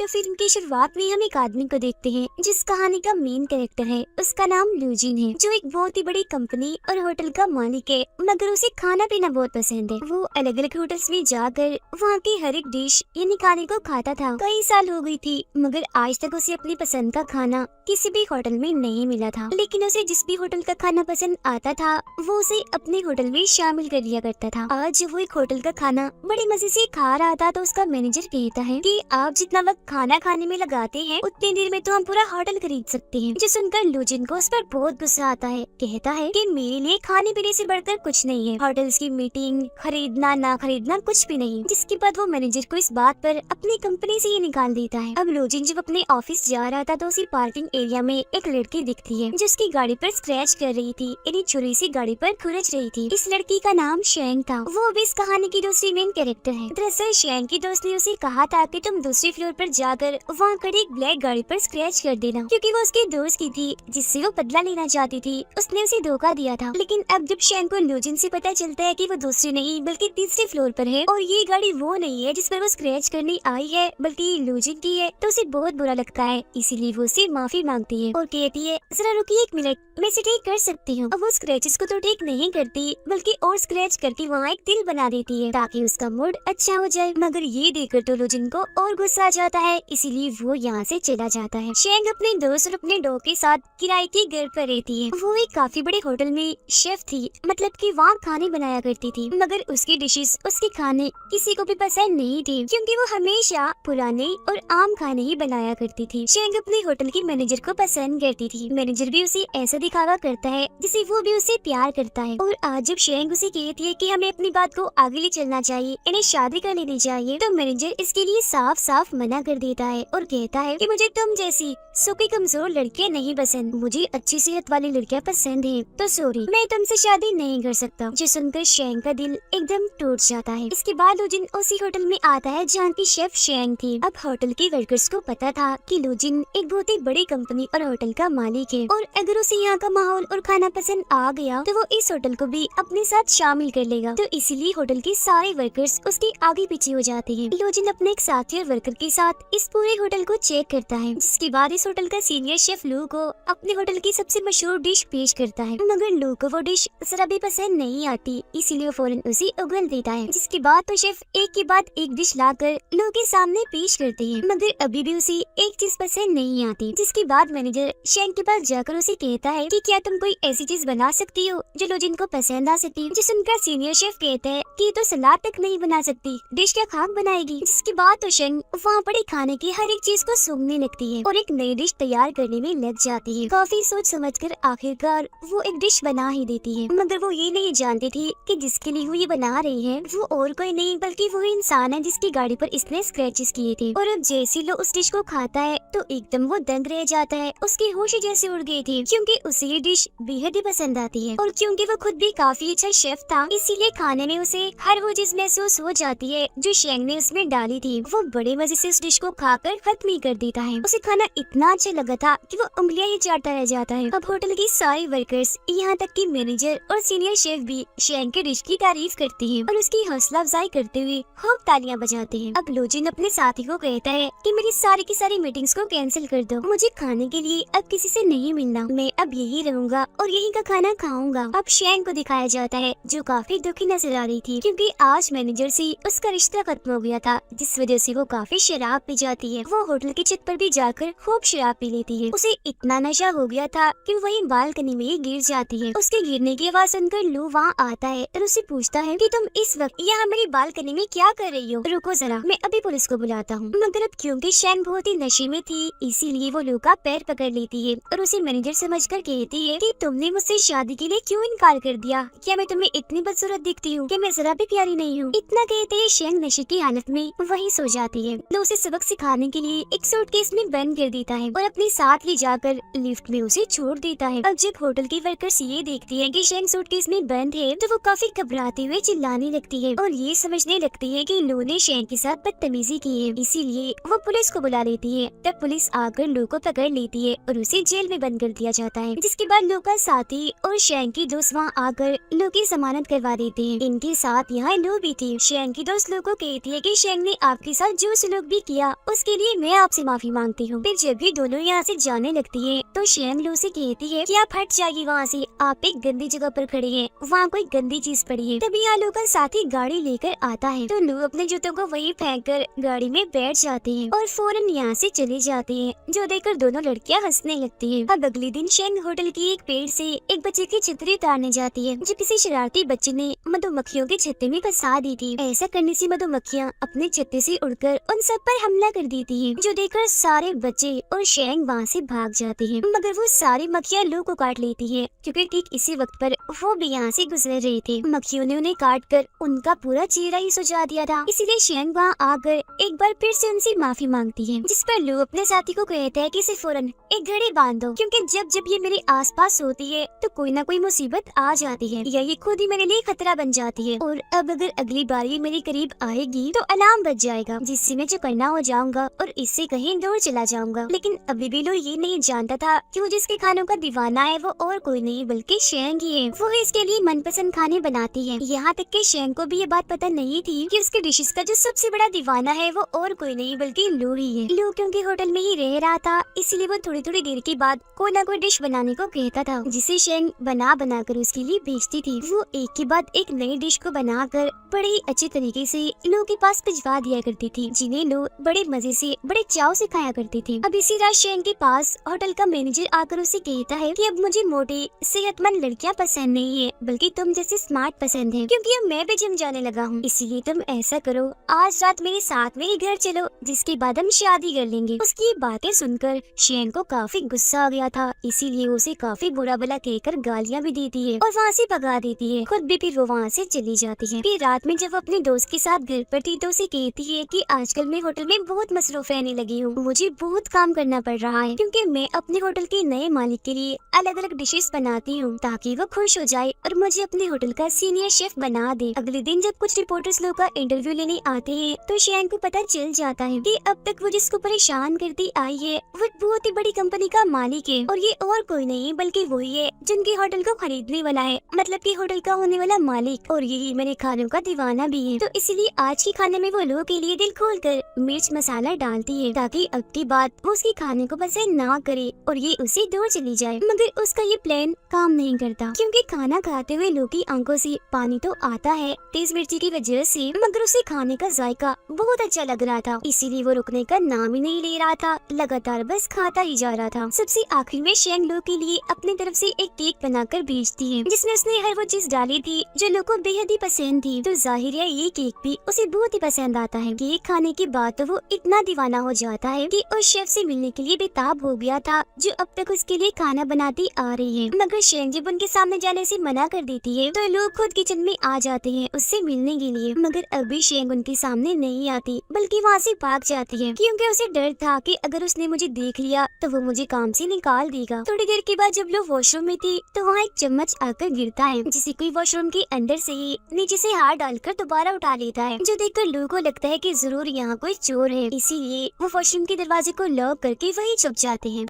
तो फिल्म की शुरुआत में हम एक आदमी को देखते हैं जिस कहानी का मेन कैरेक्टर है। उसका नाम लूजिन है, जो एक बहुत ही बड़ी कंपनी और होटल का मालिक है, मगर उसे खाना पीना बहुत पसंद है। वो अलग अलग होटल्स में जाकर वहाँ की हर एक डिश यानी खाने को खाता था। कई साल हो गई थी, मगर आज तक उसे अपनी पसंद का खाना किसी भी होटल में नहीं मिला था। लेकिन उसे जिस भी होटल का खाना पसंद आता था, वो उसे अपने होटल में शामिल कर लिया करता था। आज जब वो एक होटल का खाना बड़े मजे से खा रहा था, तो उसका मैनेजर कहता है कि आप जितना वक्त खाना खाने में लगाते हैं, उतनी देर में तो हम पूरा होटल खरीद सकते हैं। जो सुनकर लूजिन को उस पर बहुत गुस्सा आता है। कहता है कि मेरे लिए खाने पीने से बढ़कर कुछ नहीं है, होटल्स की मीटिंग खरीदना ना खरीदना कुछ भी नहीं। जिसके बाद वो मैनेजर को इस बात पर अपनी कंपनी से ही निकाल देता है। अब लूजिन जब अपने ऑफिस जा रहा था, तो उसी पार्किंग एरिया में एक लड़की दिखती है जिसकी गाड़ी पर स्क्रैच कर रही थी, यानी छुरी से गाड़ी पर खुरच रही थी। इस लड़की का नाम शेंग था। वो भी इस कहानी की दूसरी मेन कैरेक्टर है। दरअसल शेंग की दोस्त ने उसे कहा था कि तुम दूसरे फ्लोर पर जाकर वहाँ खड़ी एक ब्लैक गाड़ी पर स्क्रैच कर देना, क्योंकि वो उसके दोस्त की थी जिससे वो बदला लेना चाहती थी। उसने उसे धोखा दिया था। लेकिन अब जब शेंग को लूजिन से पता चलता है कि वो दूसरे नहीं बल्कि तीसरे फ्लोर पर है और ये गाड़ी वो नहीं है जिस पर वो स्क्रैच करने आई है, बल्कि लूजिन की है, तो उसे बहुत बुरा लगता है। इसीलिए वो उससे माफी मांगती है और कहती है, जरा रुकिए एक मिनट, मैं इसे ठीक कर सकती हूँ। अब वो स्क्रैचेस को तो ठीक नहीं करती, बल्कि और स्क्रैच करके वहाँ एक दिल बना देती है ताकि उसका मूड अच्छा हो जाए। मगर ये देखकर तो लूजिन को और गुस्सा आ जाता है, इसीलिए वो यहाँ से चला जाता है। शेंग अपने दोस्त और अपने डॉग के साथ किराए के घर पर रहती है। वो एक काफी बड़े होटल में शेफ थी, मतलब कि वहाँ खाने बनाया करती थी, मगर उसकी डिशेस उसके खाने किसी को भी पसंद नहीं थी, क्योंकि वो हमेशा पुराने और आम खाने ही बनाया करती थी। शेंग अपने होटल की मैनेजर को पसंद करती थी। मैनेजर भी उसे ऐसा दिखावा करता है जिसे वो भी उसे प्यार करता है। और आज जब शेंग उसे कहती है कि हमें अपनी बात को आगे ले चलना चाहिए, इन्हें शादी कर लेनी चाहिए, तो मैनेजर इसके लिए साफ साफ मना कर देता है और कहता है कि मुझे तुम जैसी सूखी कमजोर लड़कियां नहीं पसंद, मुझे अच्छी सेहत वाली लड़कियां पसंद हैं। तो सॉरी, मैं तुमसे शादी नहीं कर सकता। जो सुनकर शेंग का दिल एकदम टूट जाता है। इसके बाद लूजिन उसी होटल में आता है जहाँ की शेफ शेंग थी। अब होटल के वर्कर्स को पता था कि लूजिन एक बहुत ही बड़ी कंपनी और होटल का मालिक है, और अगर उसे यहाँ का माहौल और खाना पसंद आ गया तो वो इस होटल को भी अपने साथ शामिल कर लेगा। तो इसीलिए होटल के सारे वर्कर्स उसके आगे पीछे हो जाते हैं। लूजिन अपने एक साथी और वर्कर के साथ इस पूरे होटल को चेक करता है, जिसके बाद इस होटल का सीनियर शेफ लू को अपने होटल की सबसे मशहूर डिश पेश करता है। मगर लू को वो डिश जरा भी पसंद नहीं आती, इसीलिए वो फौरन उसे उगल देता है। जिसके बाद तो शेफ एक के बाद एक डिश लाकर लू के सामने पेश करते हैं, मगर अभी भी उसे एक चीज पसंद नहीं आती। जिसके बाद मैनेजर शेंग के पास जाकर उसे कहता है कि क्या तुम कोई ऐसी चीज बना सकती हो जो लूजिन को पसंद आ सकती। जिस उनका सीनियर शेफ कहता है कि तो सलाद तक नहीं बना सकती, डिश क्या खाक बनाएगी। जिसके बाद तो शेंग वहाँ पड़े खाने की हर एक चीज को सूंघने लगती है और एक नई डिश तैयार करने में लग जाती है। काफी सोच समझकर आखिरकार वो एक डिश बना ही देती है, मगर वो ये नहीं जानती थी कि जिसके लिए वो ये बना रही है वो और कोई नहीं बल्कि वो इंसान है जिसकी गाड़ी पर इसने स्क्रैचेस किए थे। और अब जैसे लो उस डिश को खाता है तो एकदम वो दंग रह जाता है। उसकी होश जैसे उड़ गई थी, क्योंकि उसे ये डिश बेहद ही पसंद आती है। और क्योंकि वो खुद भी काफी अच्छा शेफ था, इसीलिए खाने में उसे हर वो चीज महसूस हो जाती है जो शेंग ने उसमें डाली थी। वो बड़े मजे से उस डिश को खाकर खत्म ही कर देता है। उसे खाना इतना अच्छा लगा था कि वो उंगलियां ही चाटता रह जाता है। अब होटल की सारी वर्कर्स, यहाँ तक कि मैनेजर और सीनियर शेफ भी शेंग के डिश की तारीफ करते हैं और उसकी हौसला अफजाई करते हुए खूब तालियां बजाते हैं। अब लूजिन अपने साथी को कहता है कि मेरी सारी की सारी मीटिंग्स को कैंसिल कर दो, मुझे खाने के लिए अब किसी से नहीं मिलना, मैं अब यही रहूंगा और यही का खाना खाऊंगा। अब शेंग को दिखाया जाता है जो काफी दुखी नजर आ रही थी, क्योंकि आज मैनेजर से उसका रिश्ता खत्म हो गया था, जिस वजह से वो काफी शराब पी जाती है। वो होटल की छत पर भी जाकर खूब शराब पी लेती है। उसे इतना नशा हो गया था कि वही बालकनी में ही गिर जाती है। उसके गिरने की आवाज सुनकर लू वहाँ आता है और उससे पूछता है कि तुम इस वक्त यहाँ मेरी बालकनी में क्या कर रही हो, रुको जरा, मैं अभी पुलिस को बुलाता हूँ। मगर अब क्योंकि शेंग बहुत ही नशे में थी, इसीलिए वो लू का पैर पकड़ लेती है और उसे मैनेजर समझकर कहती है कि तुमने मुझसे शादी के लिए क्यों इनकार कर दिया, क्या मैं तुम्हें इतनी बदसूरत दिखती हूँ, क्या मैं जरा भी प्यारी नहीं हूँ। इतना कहते ही शेंग नशे की हालत में वहीं सो जाती है। लू उसे सबक सिखाने के लिए एक सूटकेस में बंद कर देता है और अपने साथ ले जाकर लिफ्ट लिफ्ट में उसे छोड़ देता है। अब जब होटल की वर्कर्स ये देखती है कि शेंग सूटकेस में बंद है तो वो काफी घबराते हुए चिल्लाने लगती है और ये समझने लगती है कि लो ने शेंग के साथ बदतमीजी की है, इसीलिए वो पुलिस को बुला लेती है। तब पुलिस आकर लो को पकड़ लेती है और उसे जेल में बंद कर दिया जाता है, जिसके बाद लो का साथी और शेंग की दोस्त वहाँ आकर लो की जमानत करवा देते हैं। इनके साथ यहाँ लो भी थी। शेंग की दोस्त लो को कहती है कि शेंग ने आपके साथ जो सलूक भी किया उसके लिए मैं आपसे माफी मांगती हूँ। फिर जब भी दोनों यहाँ से जाने लगती है तो शेंग लो से कहती है कि आप हट जाइए वहाँ से, आप एक गंदी जगह पर खड़े हैं, वहाँ कोई गंदी चीज पड़ी है। तभी यहाँ लो का साथी गाड़ी लेकर आता है तो लो अपने जूतों को वहीं फेंककर गाड़ी में बैठ जाते हैं और फौरन यहाँ से चले जाते हैं, जो देखकर दोनों लड़कियाँ हंसने लगती हैं। अब अगले दिन शेंग होटल की एक पेड़ से एक बच्चे की छतरी उतारने जाती है, जो किसी शरारती बच्चे ने मधुमक्खियों के छत्ते में फंसा दी थी। ऐसा करने से मधुमक्खियाँ अपने छत्ते से उड़कर उन सब पर हमला कर देती हैं, जो देखकर सारे बच्चे और शेंग वहाँ से भाग जाते हैं। मगर वो सारी मक्खियाँ लो को काट लेती है, क्योंकि ठीक इसी वक्त पर वो भी यहाँ से गुजर रहे थे। मक्खियों ने उन्हें काट कर उनका पूरा चेहरा ही सुझा दिया था, इसीलिए शेंग वहाँ आकर एक बार फिर से उनसे माफी मांगती है, जिस पर लो अपने साथी को कहता है कि इसे फौरन एक घड़ी बांध दो, क्योंकि जब जब ये मेरे आसपास होती है तो कोई ना कोई मुसीबत आ जाती है या ये खुद ही मेरे लिए खतरा बन जाती है, और अब अगर अगली बार ये मेरे करीब आएगी तो अलार्म बज जाएगा, जिससे मैं चौकन्ना हो जाऊंगा और इससे कहीं दूर चला जाऊंगा। लेकिन अभी भी लो ये नहीं जानता था कि वो जिसके खानों का दीवाना है वो और कोई नहीं बल्कि शेंग ही है। वो इसके लिए मनपसंद खाने बनाती है। यहाँ तक कि शेंग को भी ये बात पता नहीं थी कि उसके डिशेस का जो सबसे बड़ा दीवाना है वो और कोई नहीं बल्कि लो ही है। लो क्योंकि होटल में ही रह रहा था, इसलिए वो थोड़ी थोड़ी देर के बाद कोई ना कोई डिश बनाने को कहता था, जिसे शेंग बना बना कर उसके लिए भेजती थी। वो एक के बाद एक नई डिश को बनाकर बड़े ही अच्छे तरीके से लो के पास भिजवा दिया करती थी, जिन्हें लो बड़े मजे से बड़े चाव से खाया करती थी। अब इसी रात शेंग के पास होटल का मैनेजर आकर उसे कहता है कि अब मुझे मोटी सेहतमंद लड़कियां पसंद नहीं है, बल्कि तुम जैसे स्मार्ट पसंद है, क्योंकि अब मैं भी जिम जाने लगा हूँ। इसीलिए तुम ऐसा करो, आज रात मेरे साथ में ही घर चलो, जिसके बाद हम शादी कर लेंगे। उसकी बातें सुनकर शेंग को काफी गुस्सा आ गया था, इसीलिए उसे काफी बुरा भला कहकर गालियाँ भी देती है और वहाँ से भगा देती है। खुद भी फिर वो वहाँ से चली जाती है। फिर रात में जब वो अपने दोस्त के साथ घर पर थी तो उसे कहती है कि आजकल मैं होटल में बहुत मसरूफ रहने लगी हूँ, मुझे बहुत काम करना पड़ रहा है, क्योंकि मैं अपने होटल के नए मालिक के लिए अलग अलग डिशेस बनाती हूँ ताकि वो खुश हो जाए और मुझे अपने होटल का सीनियर शेफ बना दे। अगले दिन जब कुछ रिपोर्टर्स लोग का इंटरव्यू लेने आते हैं तो शेंग को पता चल जाता है कि अब तक वो जिसको परेशान करती आई है वो बहुत ही बड़ी कंपनी का मालिक है, और ये और कोई नहीं बल्कि वही है जिनके होटल को खरीदने वाला है, मतलब कि होटल का होने वाला मालिक, और यही मेरे खानों का दीवाना भी है। तो इसलिए आज के खाने में वो लोगों के लिए दिल खोल कर मिर्च मसाला डालती है, ताकि अब की बात वो उसके खाने को पसंद ना करे और ये उसे दूर चली जाए। मगर उसका ये प्लान काम नहीं करता, क्योंकि खाना खाते हुए लो की आंखों से पानी तो आता है तेज मिर्ची की वजह से, मगर उसे खाने का जायका बहुत अच्छा लग रहा था, इसीलिए वो रुकने का नाम ही नहीं ले रहा था, लगातार बस खाता ही जा रहा था। सबसे आखिर में शेंग लो के लिए अपनी तरफ से एक केक बनाकर भेजती है, जिसमें उसने हर वो चीज डाली थी जो लो को बेहद ही पसंद थी। तो जाहिर है ये केक भी उसे बहुत ही पसंद आता है। केक खाने के बाद तो वो इतना दीवाना हो जाता है कि उस शेफ से मिलने के लिए बेताब हो गया था, जो अब तक उसके लिए खाना बनाती आ रही है। मगर शेंग जब उनके सामने जाने से मना कर देती है तो लोग खुद किचन में आ जाते हैं उससे मिलने के लिए, मगर अभी शेंग उनके सामने नहीं आती बल्कि वहाँ से भाग जाती है, क्योंकि उसे डर था कि अगर उसने मुझे देख लिया तो वो मुझे काम से निकाल देगा। थोड़ी देर के बाद जब लोग वॉशरूम में थी तो वहाँ एक चम्मच आकर गिरता है, जिसे कोई वॉशरूम के अंदर से ही नीचे से हाथ डालकर दोबारा उठा लेता है, जो देखकर लोगों को लगता है कि जरूर यहाँ कोई चोर है, इसीलिए वो वॉशरूम के दरवाजे को लॉक करके वहीं छुप जाते हैं।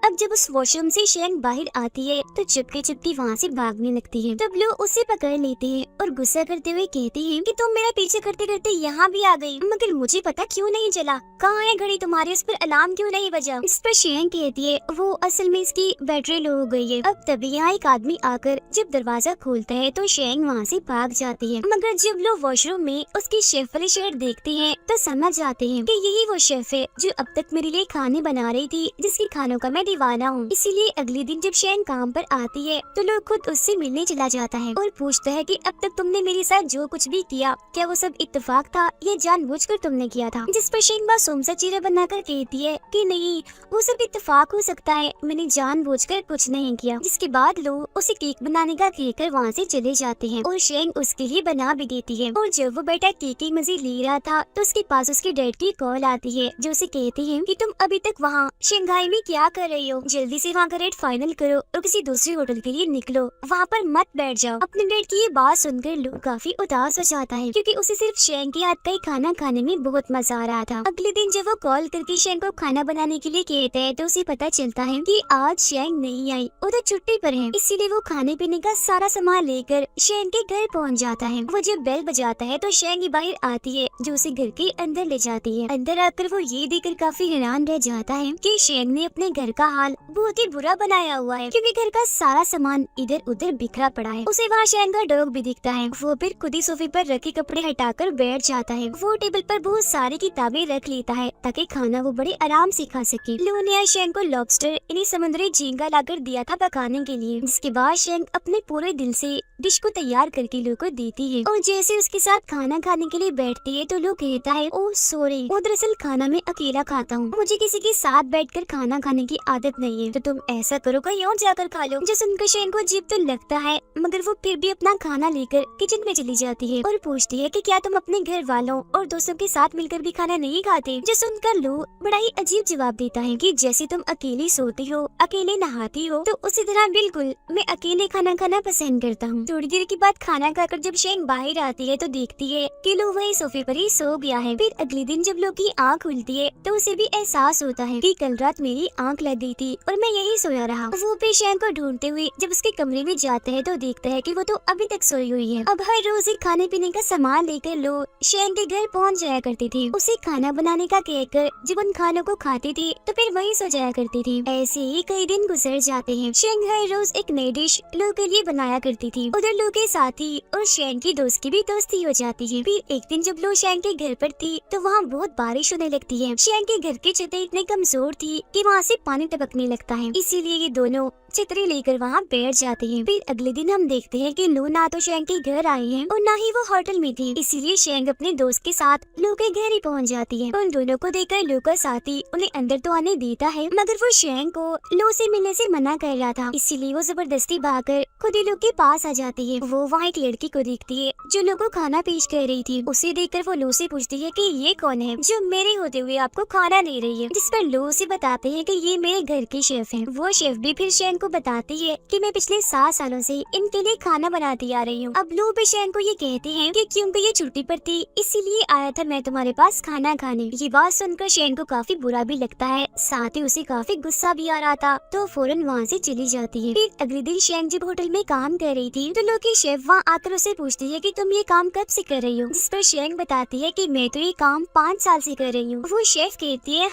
अब जब उस वॉशरूम से शेंग बाहर आती है तो चुपके चुपके वहाँ से भागने लगती है। तब लोग उसे पकड़ लेते हैं और गुस्सा करते हुए कहते हैं कि तुम मेरा पीछे करते करते यहाँ भी आ गई, मगर मुझे पता क्यों नहीं चला, कहाँ है घड़ी तुम्हारी, उस पर अलार्म क्यों नहीं बजा। इस पर शेंग कहती है वो असल में इसकी बैटरी लो हो गई है। अब तभी यहाँ एक आदमी आकर जब दरवाजा खोलता है तो शेंग वहाँ से भाग जाती है, मगर जब लोग वॉशरूम में उसकी शेफ वाली शर्ट देखते हैं तो समझ जाते हैं कि यही वो शेफ है जो अब तक मेरे लिए खाने बना रही थी, जिसके खानों का मैं दीवाना हूँ। इसीलिए अगले दिन जब शेंग काम पर आती है तो लोग खुद उससे मिलने चला जाता है और पूछता है कि अब तक तुमने मेरे साथ जो कुछ भी किया क्या वो सब इत्तेफाक था या जानबूझकर तुमने किया था। जिस पर शेंग मासूम सा चेहरा बनाकर कहती है कि नहीं, वो सब इत्तेफाक हो सकता है, मैंने जानबूझकर कुछ नहीं किया। जिसके बाद लोग उसे केक बनाने का कहकर वहाँ से चले जाते हैं और शेंग उसके लिए बना भी देती है। और जब वो बेटा केक की मजे ले रहा था तो उसके पास उसके डैड की कॉल आती है, जो उसे कहती है कि तुम अभी तक वहाँ शंघाई में क्या कर रही हो? जल्दी से वहाँ का रेट फाइनल करो और किसी दूसरे होटल के लिए निकलो, वहाँ पर मत बैठ जाओ। अपने डेट की ये बात सुनकर लू काफी उदास हो जाता है क्योंकि उसे सिर्फ शेंग के हाथ का ही खाना खाने में बहुत मजा आ रहा था। अगले दिन जब वो कॉल करके शेंग को खाना बनाने के लिए कहता है तो उसे पता चलता है कि आज शेंग नहीं आई, वो तो छुट्टी पर है। इसीलिए वो खाने पीने का सारा सामान लेकर शेंग के घर पहुँच जाता है। वो जब बेल बजाता है तो शेंग बाहर आती है जो उसे घर के अंदर ले जाती है। अंदर आकर वो ये देखकर काफी हैरान रह जाता है कि शेंग ने अपने घर का हाल बहुत ही बुरा बनाया हुआ है क्योंकि घर का सारा सामान इधर उधर बिखरा पड़ा है। उसे वहाँ शेंग का डॉग भी दिखता है। वो फिर खुद ही सोफे पर रखे कपड़े हटाकर बैठ जाता है। वो टेबल पर बहुत सारी किताबें रख लेता है ताकि खाना वो बड़े आराम से खा सके। लू ने आज शेंग को लॉबस्टर यानी समुद्री झींगा लाकर दिया था पकाने के लिए, जिसके बाद शेंग अपने पूरे दिल से डिश को तैयार करके लू को देती है और जैसे उसके साथ खाना खाने के लिए बैठती है तो लू कहता है, ओह सॉरी, वो दरअसल खाना मैं अकेला खाता हूँ, मुझे किसी के साथ बैठकर खाना खाने की आदत नहीं है, तो तुम ऐसा करो कहीं और जाकर खा लो। जो सुनकर शेंग को अजीब तो लगता है मगर वो फिर भी अपना खाना लेकर किचन में चली जाती है और पूछती है कि क्या तुम अपने घर वालों और दोस्तों के साथ मिलकर भी खाना नहीं खाते। जो सुनकर लू बड़ा ही अजीब जवाब देता है कि जैसे तुम अकेली सोती हो, अकेले नहाती हो, तो उसी तरह बिल्कुल मैं अकेले खाना खाना पसंद करता हूँ। थोड़ी देर के बाद खाना खाकर जब शेंग बाहर आती है तो देखती है कि लू वही सोफे पर ही सो गया है। फिर अगले दिन जब लू की आँख खुलती है तो उसे भी एहसास होता है कि कल रात मेरी आँख लग गई थी और मैं यही सोया रहा। वो भी शेंग को ढूंढते हुए जब उसके कमरे में जाता है तो देखता है कि वो तो अभी तक सोई हुई है। अब हर रोज एक खाने पीने का सामान लेकर लू शेंग के घर पहुंच जाया करती थी। उसे खाना बनाने का कहकर जब उन खानों को खाती थी तो फिर वहीं सो जाया करती थी। ऐसे ही कई दिन गुजर जाते हैं। शेंग हर रोज एक नई डिश लू के लिए बनाया करती थी। उधर लू के साथी और शेंग की दोस्त की भी दोस्ती हो जाती है। फिर एक दिन जब लू शेंग के घर पर थी तो वहाँ बहुत बारिश होने लगती है। शेंग के घर की छतें इतनी कमजोर थी कि वहाँ से पानी टपकने लगता है, इसीलिए ये दोनों छतरी लेकर वहाँ बैठ जाते हैं। फिर अगले दिन हम देखते हैं कि लू ना तो शेंग के घर आई है और ना ही वो होटल में थी, इसीलिए शेंग अपने दोस्त के साथ लू के घर ही पहुँच जाती है। उन दोनों को देखकर लू का साथी उन्हें अंदर तो आने देता है मगर वो शेंग को लू से मिलने से मना कर रहा था, इसीलिए वो जबरदस्ती भागकर खुद ही लू के पास आ जाती है। वो वहाँ एक लड़की को देखती है जो लू को खाना पेश कर रही थी। उसे देखकर वो लू से पूछती है कि ये कौन है जो मेरे होते हुए आपको खाना दे रही है, जिस पर लू उसे बताते हैं कि ये मेरे घर के शेफ हैं। वो शेफ भी फिर शेंग को बताती है कि मैं पिछले 7 सालों से इनके लिए खाना बनाती आ रही हूँ। अब लू भी शेंग को ये कहते हैं कि क्योंकि ये छुट्टी पर थी इसीलिए आया था मैं तुम्हारे पास खाना खाने। ये बात सुनकर शेंग को काफी बुरा भी लगता है, साथ ही उसे काफी गुस्सा भी आ रहा था, तो फौरन वहाँ से चली जाती है। फिर अगले दिन शेंग जब होटल में काम कर रही थी तो लू की शेफ वहाँ आकर उसे पूछती है कि तुम ये काम कब से कर रही हो, जिस पर शेंग बताती है कि मैं तो ये काम 5 साल से कर रही हूँ। वो शेफ कहती है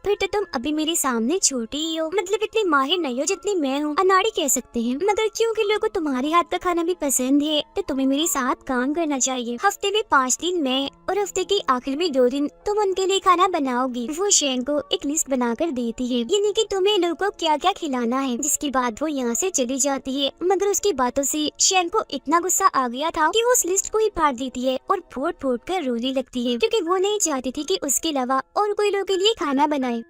फिर तो तुम अभी मेरे सामने छोटी ही हो, मतलब इतनी माहिर नहीं हो जितनी मैं हूँ, अनाड़ी कह सकते हैं। मगर क्योंकि लोगों को तुम्हारे हाथ का खाना भी पसंद है तो तुम्हें मेरे साथ काम करना चाहिए। हफ्ते में 5 दिन मैं और हफ्ते के आखिर में 2 दिन तुम उनके लिए खाना बनाओगी। वो शेंग को एक लिस्ट बनाकर देती है, यानी कि तुम्हें लोगों को क्या क्या खिलाना है। जिसके बाद वो यहाँ से चली जाती है मगर उसकी बातों से शेंग को इतना गुस्सा आ गया था कि वो उस लिस्ट को ही फाड़ देती है और फूट फूट कर रोने लगती है क्योंकि वो नहीं चाहती थी कि उसके अलावा और कोई लोगों के लिए खाना बनाए।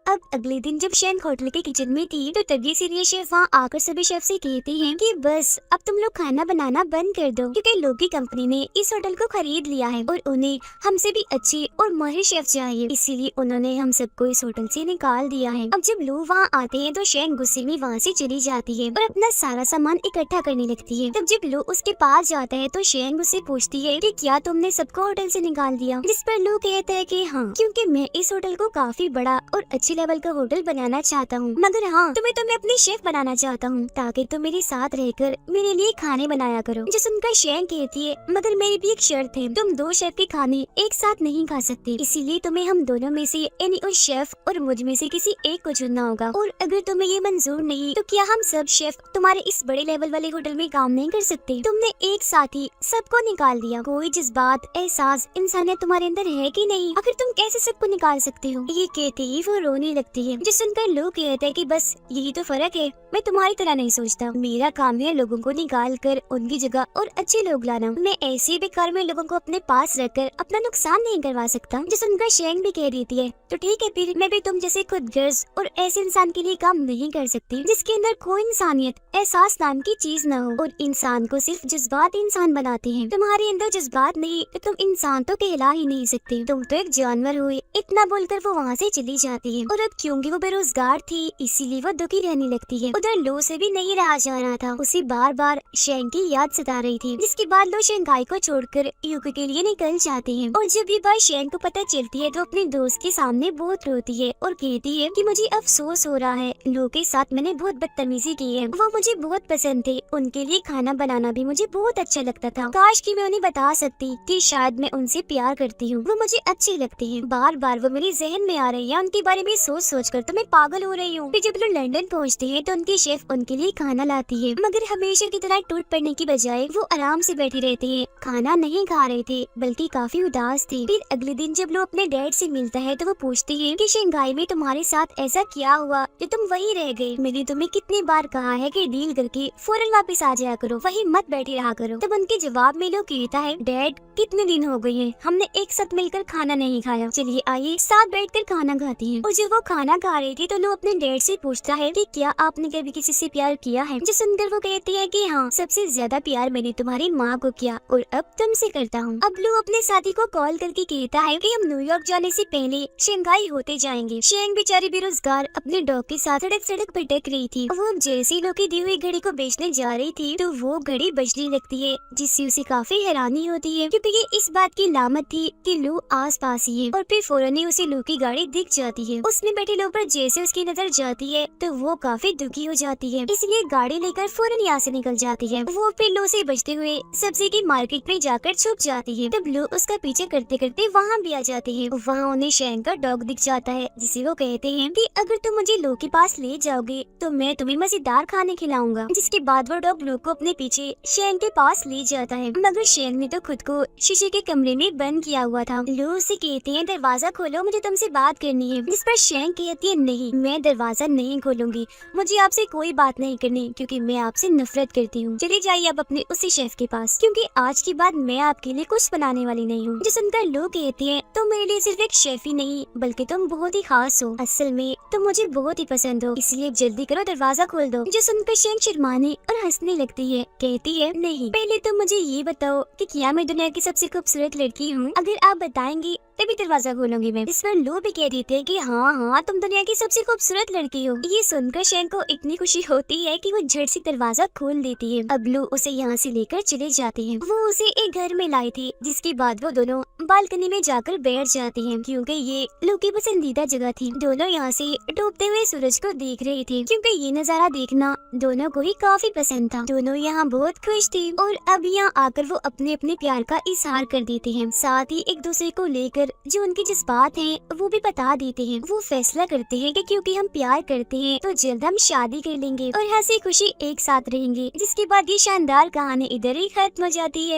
अब अगले दिन जब शेंग होटल के किचन में थी तो तभी सीनियर शेफ वहाँ आकर सभी शेफ से कहती हैं कि बस अब तुम लोग खाना बनाना बंद कर दो क्योंकि लोग की कंपनी ने इस होटल को खरीद लिया है और उन्हें हमसे भी अच्छे और माहिर शेफ चाहिए, इसीलिए उन्होंने हम सबको इस होटल से निकाल दिया है। अब जब लोग वहाँ आते हैं तो शेंग गुस्से में वहाँ से चली जाती है और अपना सारा सामान इकट्ठा करने लगती है। तब जब लोग उसके पास जाता है तो शेंग उससे पूछती है कि क्या तुमने सबको होटल से निकाल दिया, जिस पर लोग कहता है कि हाँ, क्योंकि मैं इस होटल को काफी बड़ा और अच्छे लेवल का होटल बनाना चाहता हूँ, मगर हाँ तुम्हें तो मैं अपनी शेफ बनाना चाहता हूँ ताकि तुम मेरे साथ रहकर मेरे लिए खाने बनाया करो। जो सुनकर शेंग कहती है मगर मेरी भी एक शर्त है, तुम 2 शेफ के खाने एक साथ नहीं खा सकते, इसीलिए तुम्हें हम दोनों में से यानी उस शेफ और मुझ में से किसी एक को चुनना होगा। और अगर तुम्हें ये मंजूर नहीं तो क्या हम सब शेफ तुम्हारे इस बड़े लेवल वाले होटल में काम नहीं कर सकते? तुमने एक साथ ही सबको निकाल दिया, कोई जज्बात एहसास इंसानियत तुम्हारे अंदर है कि नहीं? आखिर तुम कैसे सबको निकाल सकते हो? ये कहते ही वो रोने लगती है। जो सुनकर लोग कहते हैं कि बस यही तो फर्क है, मैं तुम्हारी तरह नहीं सोचता, मेरा काम है लोगों को निकाल कर उनकी जगह और अच्छे लोग लाना, मैं ऐसे बेकार में लोगों को अपने पास रखकर अपना नुकसान नहीं करवा सकता। जो सुनकर शेंग भी कह देती है तो ठीक है, फिर मैं भी तुम जैसे खुदगर्ज और ऐसे इंसान के लिए काम नहीं कर सकती जिसके अंदर कोई इंसानियत एहसास नाम की चीज न हो, और इंसान को सिर्फ जज्बात इंसान बनाते हैं। तुम्हारे अंदर जज्बात नहीं तो तुम इंसान तो कहला ही नहीं सकते, तुम तो एक जानवर हुए। इतना बोलकर वो वहाँ से चली जाती है और अब क्योंकि वो बेरोजगार थी इसीलिए वो दुखी रहने लगती है। उधर लो से भी नहीं रहा जा रहा था, उसे बार बार शेंग की याद सता रही थी, जिसके बाद लो शंघाई को छोड़कर यूके के लिए निकल जाती है। और जब ये बात शेंग को पता चलती है तो अपने दोस्त के सामने बहुत रोती है और कहती है कि मुझे अफसोस हो रहा है, लो के साथ मैंने बहुत बदतमीजी की है, वो मुझे बहुत पसंद थे, उनके लिए खाना बनाना भी मुझे बहुत अच्छा लगता था, काश कि मैं उन्हें बता सकती कि शायद मैं उनसे प्यार करती हूँ, वो मुझे अच्छे लगते हैं, बार बार वो मेरे जहन में आ रही है, उनके बारे में सोच कर तो मैं पागल हो रही हूँ। फिर जब लोग लंदन पहुँचते हैं तो उनकी शेफ उनके लिए खाना लाती है, मगर हमेशा की तरह टूट पड़ने की बजाय वो आराम से बैठी रहती है, खाना नहीं खा रहे थे बल्कि काफी उदास थे। फिर अगले दिन जब लोग अपने डैड से मिलता है तो वो पूछती है कि शंघाई में तुम्हारे साथ ऐसा क्या हुआ जो तुम वहीं रह गए, मैंने तुम्हें कितनी बार कहा है कि डील करके फौरन वापस आ जाया करो, वहीं मत बैठी रहा करो। तब उनके जवाब में लोग कहता है, डैड कितने दिन हो गए हैं हमने एक साथ मिलकर खाना नहीं खाया, चलिए आइए साथ बैठकर खाना खाते हैं। और जब वो खाना खा रही थी तो लोग अपने डैड से पूछता है कि क्या आपने कभी किसी से प्यार किया है, जो सुनकर वो कहती है कि हाँ, सबसे ज्यादा प्यार मैंने तुम्हारी माँ को किया और अब तुमसे करता हूँ। अब लू अपने साथी को कॉल करके कहता है कि हम न्यूयॉर्क जाने से पहले शंघाई होते जाएंगे। शेंग बेचारी बेरोजगार अपने डॉग के साथ सड़क भटक रही थी। वो जैसी लो की दी हुई घड़ी को बेचने जा रही थी तो वो घड़ी बजने लगती है, जिससे उसे काफी हैरानी होती है क्योंकि ये इस बात की लामत थी कि लू आस पास ही है। और फिर फौरन ही उसे लू की गाड़ी दिख जाती है। उसमें बैठे लोग पर जैसे उसकी नजर जाती है तो वो काफी दुखी हो जाती है, इसलिए गाड़ी लेकर फौरन यहाँ से निकल जाती है। वो फिर लू से बचते हुए सब्जी की मार्केट में जाकर छुप जाती है। तब लू उसका पीछे करते करते वहाँ भी आ जाती है। वहाँ उन्हें शेंग का डॉग दिख जाता है, जिसे वो कहते हैं कि अगर तुम मुझे लो के पास ले जाओगे तो मैं तुम्हें मजेदार खाने खिलाऊंगा। जिसके बाद वो डॉग लो को अपने पीछे शेंग के पास ले जाता है, मगर शेंग ने तो खुद को शीशे के कमरे में बंद किया हुआ था। लो उसे कहते हैं, दरवाजा खोलो, मुझे तुमसे बात करनी है। जिस पर शेंग कहती है, नहीं, मैं दरवाजा नहीं खोलूंगी, मुझे आपसे कोई बात नहीं करनी क्योंकि मैं आपसे नफरत करती हूँ। चली जाइए अब अपने उसी शेफ के पास, क्योंकि आज के बाद मैं आपके लिए कुछ बनाने वाली नहीं हूँ। जो सुनकर लो कहती है, तुम मेरे लिए सिर्फ एक शेफ ही नहीं बल्कि तुम बहुत ही खास हो, असल में तुम मुझे बहुत ही पसंद हो, इसलिए जल्दी करो, दरवाजा खोल दो। जो सुनकर शेंग शर्माने और हंसने लगती है, कहती है, नहीं, पहले तुम मुझे ये बताओ कि क्या मैं दुनिया की सबसे खूबसूरत लड़की हूँ? अगर आप बताएंगी तभी दरवाजा खोलूंगी मैं। इस पर लो भी कह देते हैं कि हाँ, तुम दुनिया की सबसे खूबसूरत लड़की हो। ये सुनकर शेंग को इतनी खुशी होती है कि वो झट से दरवाजा खोल देती है। अब लो उसे यहाँ से लेकर चले जाते हैं। वो उसे एक घर में लाई थी, जिसके बाद वो दोनों बालकनी में जाकर बैठ जाती हैं, क्योंकि ये लो की पसंदीदा जगह थी। दोनों यहाँ से डूबते हुए सूरज को देख रहे थे, क्योंकि ये नजारा देखना दोनों को ही काफी पसंद था। दोनों यहाँ बहुत खुश थे और अब यहाँ आकर वो अपने अपने प्यार का इजहार कर देते हैं, साथ ही एक दूसरे को लेकर जो उनके जज्बात हैं वो भी बता देते हैं। वो फैसला करते हैं कि क्योंकि हम प्यार करते हैं तो जल्द हम शादी कर लेंगे और हंसी खुशी एक साथ रहेंगे। जिसके बाद ये शानदार कहानी इधर ही खत्म हो जाती है।